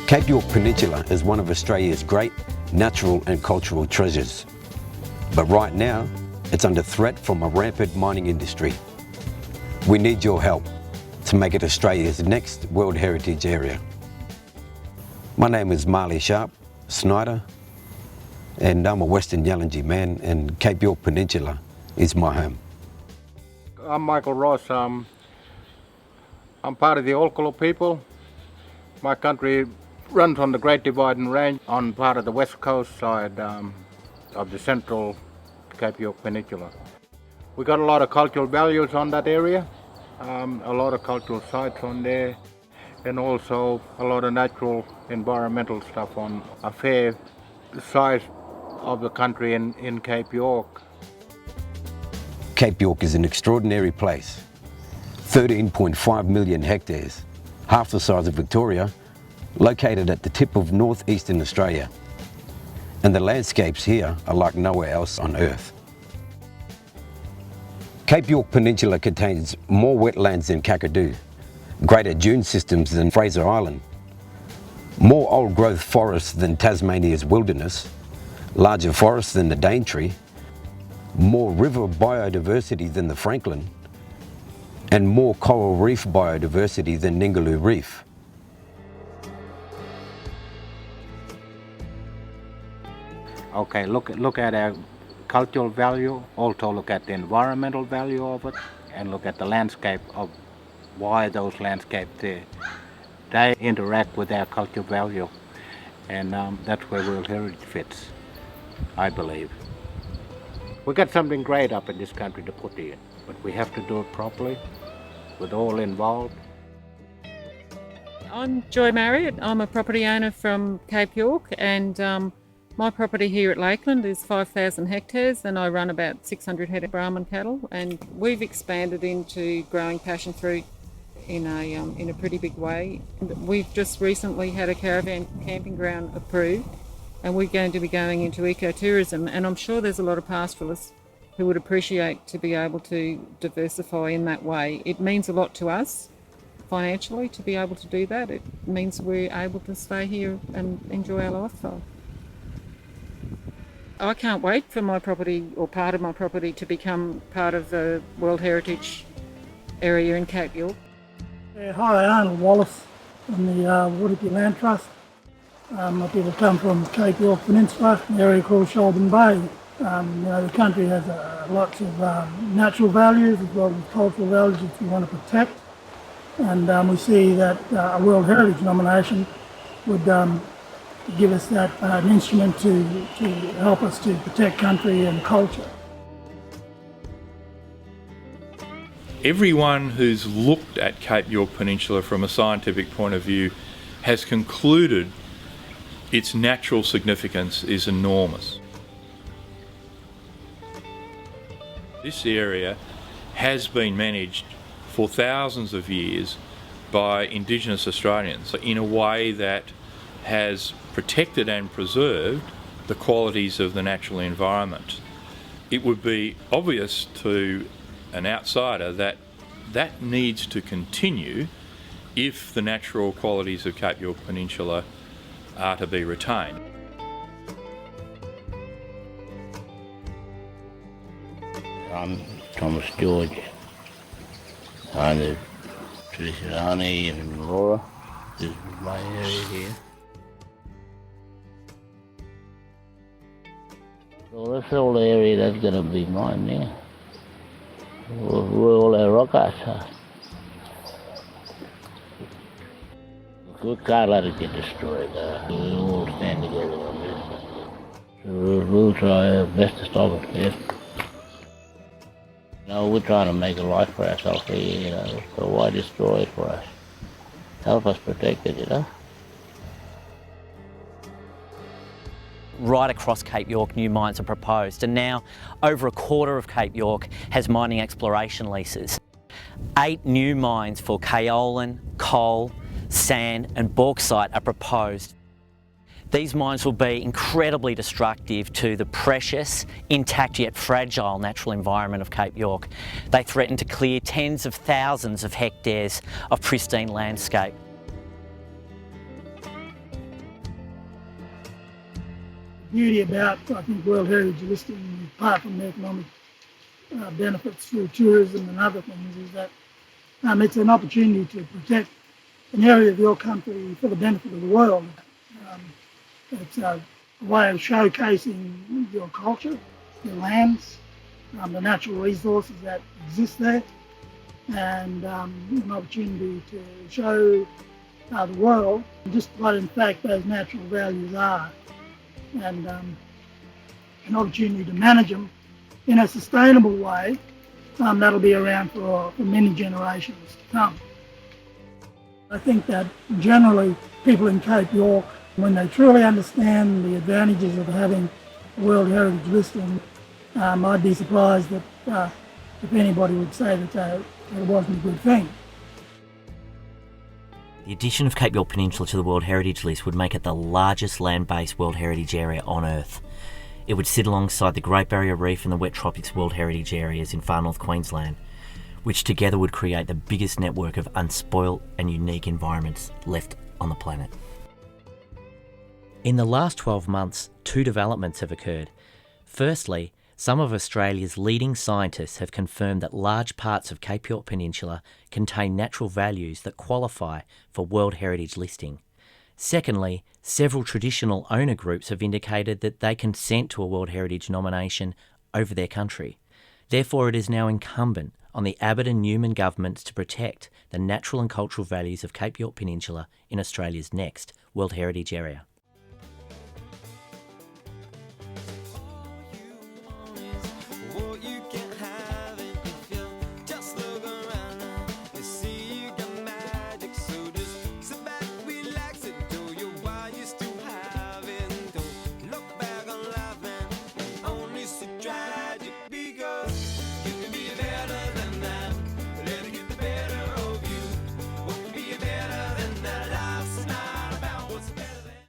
Cape York Peninsula is one of Australia's great natural and cultural treasures. But right now, it's under threat from a rampant mining industry. We need your help to make it Australia's next World Heritage Area. My name is Marley Sharp Snyder, and I'm a Western Yallinji man, and Cape York Peninsula is my home. I'm Michael Ross. I'm part of the Olkolo people. My country runs on the Great Dividing Range on part of the west coast side of the central Cape York Peninsula. We got a lot of cultural values on that area, a lot of cultural sites on there, and also a lot of natural environmental stuff on a fair size of the country in Cape York. Cape York is an extraordinary place. 13.5 million hectares, half the size of Victoria, located at the tip of northeastern Australia. And the landscapes here are like nowhere else on Earth. Cape York Peninsula contains more wetlands than Kakadu, greater dune systems than Fraser Island, more old-growth forests than Tasmania's wilderness, larger forests than the Daintree, more river biodiversity than the Franklin, and more coral reef biodiversity than Ningaloo Reef. Okay, look at our cultural value, also look at the environmental value of it, and look at the landscape of why those landscapes there. They interact with our cultural value, and that's where World Heritage fits, I believe. We got something great up in this country to put in, but we have to do it properly, with all involved. I'm Joy Marriott. I'm a property owner from Cape York, and my property here at Lakeland is 5,000 hectares, and I run about 600 head of Brahman cattle, and we've expanded into growing passion fruit in a pretty big way. We've just recently had a caravan camping ground approved, and we're going to be going into ecotourism, and I'm sure there's a lot of pastoralists who would appreciate to be able to diversify in that way. It means a lot to us financially to be able to do that. It means we're able to stay here and enjoy our lifestyle. I can't wait for my property, or part of my property, to become part of the World Heritage Area in Cape York. Hi, Arnold Wallace from the Waterpea Land Trust. I people come from Cape York Peninsula, an area called Sholben Bay. The country has lots of natural values as well as cultural values that we want to protect. And we see that a World Heritage nomination would give us that an instrument to help us to protect country and culture. Everyone who's looked at Cape York Peninsula from a scientific point of view has concluded its natural significance is enormous. This area has been managed for thousands of years by Indigenous Australians in a way that has protected and preserved the qualities of the natural environment. It would be obvious to an outsider that that needs to continue if the natural qualities of Cape York Peninsula are to be retained. I'm Thomas George. I'm the Traditional Honey and Laura. This is my area here. So that's all the area that's going to be mine now. Where all our rock arts are. We can't let it get destroyed. We all stand together on this. So we'll try our best to stop it, yes. We're trying to make a life for ourselves here, so why destroy it for us? Help us protect it, Right across Cape York, new mines are proposed, and now over a quarter of Cape York has mining exploration leases. 8 new mines for kaolin, coal, sand and bauxite are proposed. These mines will be incredibly destructive to the precious, intact yet fragile natural environment of Cape York. They threaten to clear tens of thousands of hectares of pristine landscape. beauty about, I think, World Heritage listing, apart from the economic benefits through tourism and other things, is that it's an opportunity to protect an area of your country for the benefit of the world. It's a way of showcasing your culture, your lands, the natural resources that exist there, and an opportunity to show the world just what in fact those natural values are, and an opportunity to manage them in a sustainable way that'll be around for many generations to come. I think that generally people in Cape York, when they truly understand the advantages of having a World Heritage listing, I'd be surprised that if anybody would say that it wasn't a good thing. The addition of Cape York Peninsula to the World Heritage List would make it the largest land-based World Heritage Area on Earth. It would sit alongside the Great Barrier Reef and the Wet Tropics World Heritage Areas in far north Queensland, which together would create the biggest network of unspoilt and unique environments left on the planet. In the last 12 months, two developments have occurred. Firstly, some of Australia's leading scientists have confirmed that large parts of Cape York Peninsula contain natural values that qualify for World Heritage listing. Secondly, several traditional owner groups have indicated that they consent to a World Heritage nomination over their country. Therefore, it is now incumbent on the Abbott and Newman governments to protect the natural and cultural values of Cape York Peninsula in Australia's next World Heritage Area.